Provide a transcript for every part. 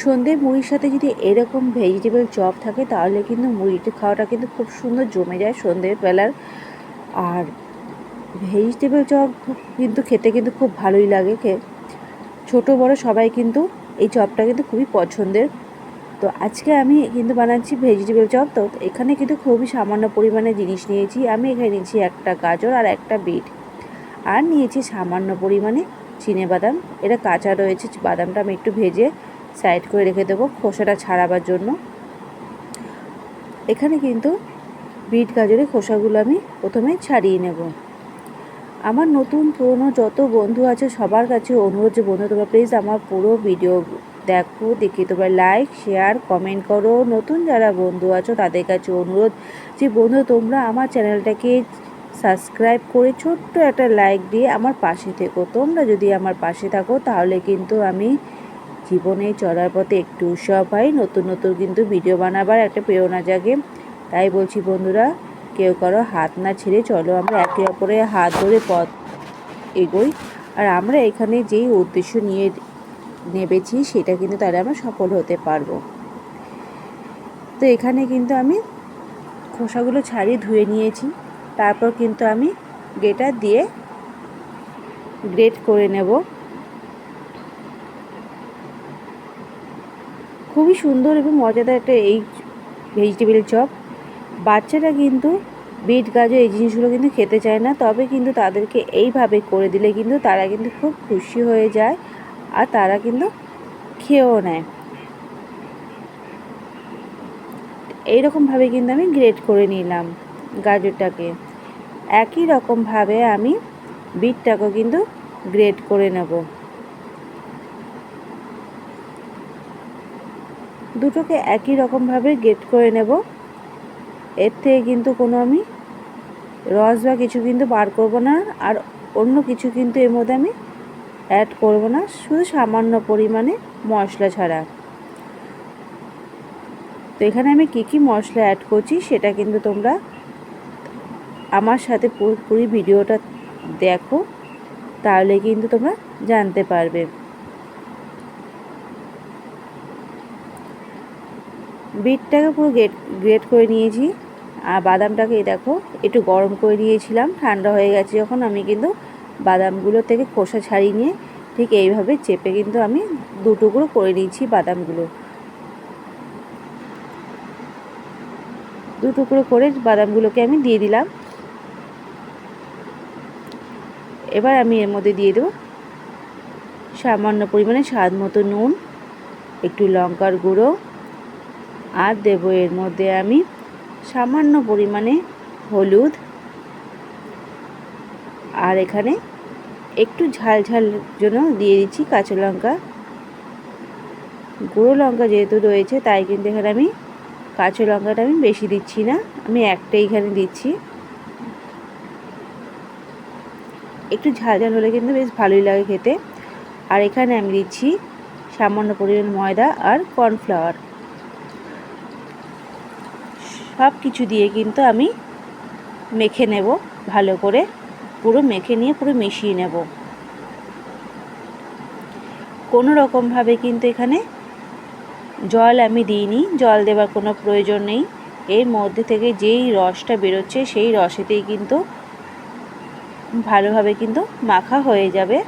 সন্ধ্যে মুড়ির সাথে যদি এরকম ভেজিটেবল চপ থাকে তাহলে কিন্তু মুড়িটা খাওয়াটা কিন্তু খুব সুন্দর জমে যায় সন্ধ্যেবেলার। আর ভেজিটেবল চপ কিন্তু খেতে কিন্তু খুব ভালোই লাগে। ছোটো বড়ো সবাই কিন্তু এই চপটা কিন্তু খুবই পছন্দের। তো আজকে আমি কিন্তু বানাচ্ছি ভেজিটেবল চপ। তো এখানে কিন্তু খুবই সামান্য পরিমাণে জিনিস নিয়েছি। আমি এখানে নিয়েছি একটা গাজর আর একটা বিট, আর নিয়েছি সামান্য পরিমাণে চিনেবাদাম। এটা কাঁচা রয়েছে, বাদামটা আমি একটু ভেজে সাইড করে রেখে দেবো খোসাটা ছাড়াবার জন্য। এখানে কিন্তু বিট গাজরের খোসাগুলো আমি প্রথমে ছাড়িয়ে নেব। আমার নতুন পুরনো যত বন্ধু আছে সবার কাছে অনুরোধ যে বন্ধু তোমরা প্লিজ আমার পুরো ভিডিও দেখো, দেখি তোমরা লাইক শেয়ার কমেন্ট করো। নতুন যারা বন্ধু আছো তাদের কাছে অনুরোধ যে বন্ধু তোমরা আমার চ্যানেলটাকে সাবস্ক্রাইব করে ছোট্ট একটা লাইক দিয়ে আমার পাশে থেকো। তোমরা যদি আমার পাশে থাকো তাহলে কিন্তু আমি জীবনে চলার পথে একটু উৎসাহ পাই, নতুন নতুন কিন্তু ভিডিও বানাবার একটা প্রেরণা জাগে। তাই বলছি বন্ধুরা, কেউ কারো হাত না ছেড়ে চলো আমরা একে অপরের হাত ধরে পথ এগোই। আর আমরা এখানে যেই উদ্দেশ্য নিয়ে নেমেছি সেটা কিন্তু তাহলে আমরা সফল হতে পারবো। তো এখানে কিন্তু আমি খোসাগুলো ছাড়িয়ে ধুয়ে নিয়েছি। তারপর কিন্তু আমি গ্রেটার দিয়ে গ্রেট করে নেব। খুবই সুন্দর এবং মজাদার একটা এই ভেজিটেবল চপ। বাচ্চারা কিন্তু বিট গাজর এই জিনিসগুলো কিন্তু খেতে চায় না, তবে কিন্তু তাদেরকে এইভাবে করে দিলে কিন্তু তারা কিন্তু খুব খুশি হয়ে যায় আর তারা কিন্তু খেয়েও নেয়। এইরকমভাবে কিন্তু আমি গ্রেট করে নিলাম গাজরটাকে। একই রকমভাবে আমি বিটটাকেও কিন্তু গ্রেট করে নেব। দুটোকে একই রকমভাবে গ্রেট করে নেব। এর থেকে কিন্তু কোনো আমি রস বা কিছু কিন্তু বার করব না, আর অন্য কিছু কিন্তু এর মধ্যে আমি অ্যাড করব না, শুধু সামান্য পরিমাণে মশলা ছাড়া। তো এখানে আমি কী মশলা অ্যাড করছি সেটা কিন্তু তোমরা আমার সাথে পুরোপুরি ভিডিওটা দেখো, তাহলে কিন্তু তোমরা জানতে পারবে। বিটটাকে পুরো গ্রেট করে নিয়েছি, আর বাদামটাকে দেখো একটু গরম করে নিয়েছিলাম, ঠান্ডা হয়ে গেছে যখন আমি কিন্তু বাদামগুলো থেকে খোসা ছাড়িয়ে নিয়ে ঠিক এইভাবে চেপে কিন্তু আমি দু টুকরো করে নিয়েছি। বাদামগুলো দু টুকরো করে বাদামগুলোকে আমি দিয়ে দিলাম। এবার আমি এর মধ্যে দিয়ে দেবো সামান্য পরিমাণে স্বাদ মতো নুন, একটু লঙ্কার গুঁড়ো, আর দেবো এর মধ্যে আমি সামান্য পরিমাণে হলুদ, আর এখানে একটু ঝাল জন্য দিয়ে দিচ্ছি কাঁচা লঙ্কা। গুঁড়ো লঙ্কা যেহেতু রয়েছে তাই কিন্তু এখানে আমি কাঁচা লঙ্কাটা আমি বেশি দিচ্ছি না, আমি একটাই এখানে দিচ্ছি। একটু ঝাল হলে কিন্তু বেশ ভালোই লাগে খেতে। আর এখানে আমি দিচ্ছি সামান্য পরিমাণ ময়দা আর কর্নফ্লাওয়ার। সব কিছু দিয়ে কিন্তু আমি মেখে নেব ভালো করে, পুরো মেখে নিয়ে পুরো মিশিয়ে নেব। কোনো রকমভাবে কিন্তু এখানে জল আমি দিইনি, জল দেওয়ার কোনো প্রয়োজন নেই। এর মধ্যে থেকে যেই রসটা বেরোচ্ছে সেই রসেতেই কিন্তু ভালোভাবে কিন্তু মাখা হয়ে যাবে।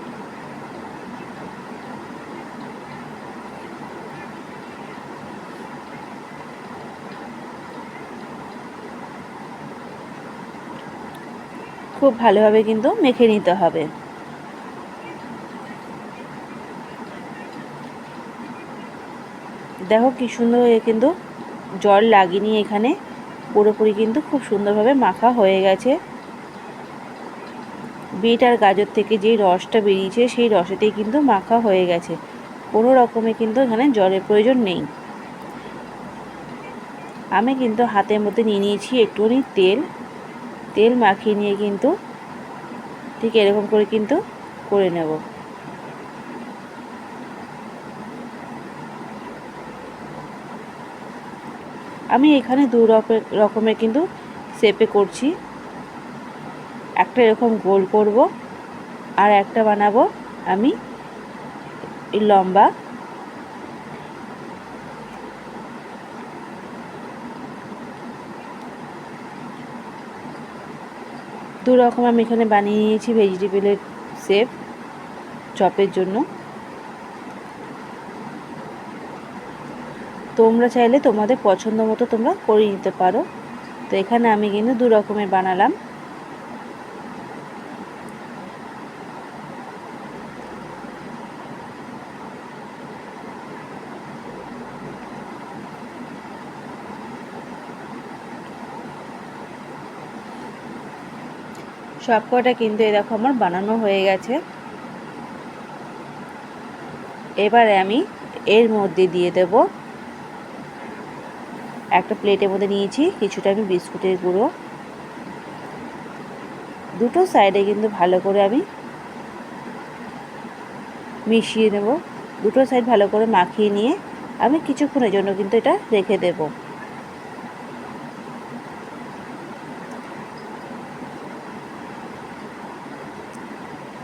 খুব ভালোভাবে কিন্তু মেখে নিতে হবে। দেখো কি সুন্দর হয়ে কিন্তু জল লাগেনি, এখানে পুরোপুরি কিন্তু খুব সুন্দরভাবে মাখা হয়ে গেছে। বিট আর গাজর থেকে যেই রসটা বেরিয়েছে সেই রসেতেই কিন্তু মাখা হয়ে গেছে, কোনো রকমে কিন্তু এখানে জলের প্রয়োজন নেই। আমি কিন্তু হাতের মধ্যে নিয়ে নিয়েছি একটুখানি তেল মাখিয়ে নিয়ে কিন্তু ঠিক এরকম করে কিন্তু করে নেব। আমি এখানে দু রকমের কিন্তু শেপে করছি, একটা এরকম গোল করব আর একটা বানাবো আমি লম্বা। দু রকম আমি এখানে বানিয়ে নিয়েছি ভেজিটেবলের শেপ চপের জন্য। তোমরা চাইলে তোমাদের পছন্দ মতো তোমরা করে নিতে পারো। তো এখানে আমি কিন্তু দু রকমের বানালাম। সব কটা কিন্তু এই দেখো আমার বানানো হয়ে গেছে। এবারে আমি এর মধ্যে দিয়ে দেব, একটা প্লেটের মধ্যে নিয়েছি কিছুটা আমি বিস্কুটের গুঁড়ো। দুটো সাইডে কিন্তু ভালো করে আমি মিশিয়ে নেব। দুটো সাইড ভালো করে মাখিয়ে নিয়ে আমি কিছুক্ষণের জন্য কিন্তু এটা রেখে দেব।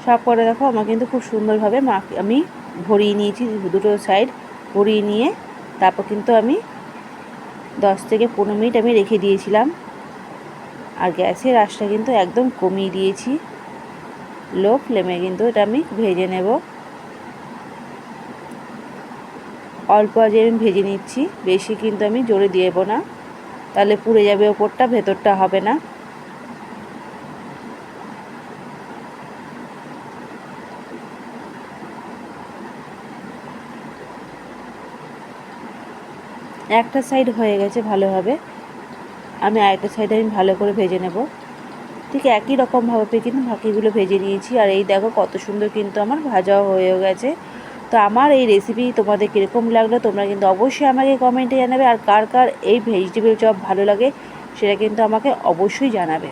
সব করে দেখো আমার কিন্তু খুব সুন্দরভাবে আমি ভরিয়ে নিয়েছি, দুটো সাইড ভরিয়ে নিয়ে তারপর কিন্তু আমি 10 থেকে 15 মিনিট আমি রেখে দিয়েছিলাম। আর গ্যাসের আঁচটা কিন্তু একদম কমিয়ে দিয়েছি, লো ফ্লেমে কিন্তু এটা আমি ভেজে নেব। অল্প আজে আমি ভেজে নিচ্ছি, বেশি কিন্তু আমি জোরে দেব না, তাহলে পুড়ে যাবে ওপরটা, ভেতরটা হবে না। একটা সাইড হয়ে গেছে ভালোভাবে, আমি আরেকটা সাইড আমি ভালো করে ভেজে নেব। ঠিক একই রকমভাবে কিন্তু বাকিগুলো ভেজে নিয়েছি। আর এই দেখো কত সুন্দর কিন্তু আমার ভাজাও হয়ে গেছে। তো আমার এই রেসিপি তোমাদের কীরকম লাগলো তোমরা কিন্তু অবশ্যই আমাকে কমেন্টে জানাবে। আর কার কার এই ভেজিটেবল চপ ভালো লাগে সেটা কিন্তু আমাকে অবশ্যই জানাবে।